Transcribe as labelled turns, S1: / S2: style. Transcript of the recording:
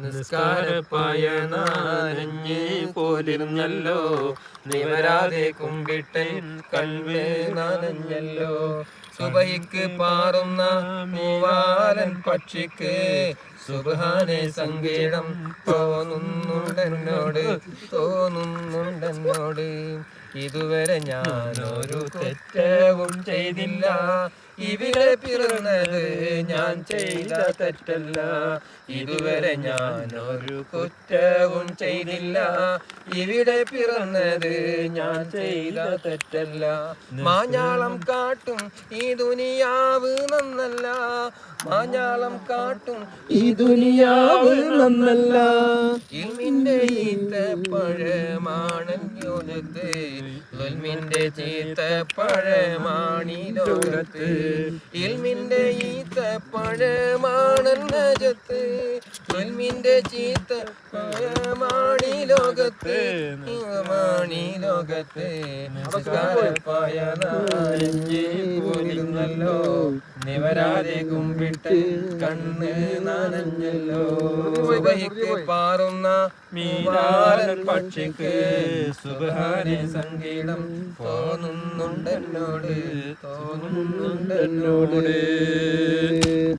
S1: നിസ്കാരപ്പായ നനഞ്ഞ് പോലിരുന്നല്ലോ, നിവരാതെ കുമ്പിട്ടൻ കൽവേ നനഞ്ഞല്ലോ. സുബഹിക്ക് പാറുന്ന മൂവാലൻ പക്ഷിക്ക് സുബ്ഹാനെ സങ്കീടം തോന്നുന്നുണ്ടെന്നോട്. ഇതുവരെ ഞാനൊരു തെറ്റവും ചെയ്തില്ല, ഇവിടെ പിറന്നത് ഞാൻ ചെയ്ത തെറ്റല്ല. ഇതുവരെ ഞാനൊരു കുറ്റവും ചെയ്തില്ല, ഇവിടെ പിറന്നത് ഞാൻ ചെയ്ത തെറ്റല്ല. മാഞ്ഞാളം കാട്ടും ഈ ദുനിയാവ് നന്നല്ല, മാഞ്ഞാളം കാട്ടും ഈ ദുനിയാവ് നന്നല്ല. ഇൽമിന്റെ ഈത്തപ്പഴമാണ് ലോകത്ത്, ഇൽമിന്റെ ചീത്തപ്പഴമാണീ ലോകത്ത്. ഇൽമിന്റെ ഈത്തപ്പഴമാണ് നജത്ത്, ഇൽമിന്റെ ചീത്തപ്പഴമാണീ ലോകത്ത്, മാണീ ലോകത്ത്. നമസ്കാരപ്പായ നനഞ്ഞ് പോലിരുന്നല്ലോ, നിവരാതെ കുമ്പിട്ട് കണ്ണ് നനഞ്ഞല്ലോ. സുബഹിക്ക് പാറുന്ന മൂവാലൻ പക്ഷിക്ക് സുബ്ഹാനെ സങ്കീടം തോന്നുന്നുണ്ടെന്നോട്.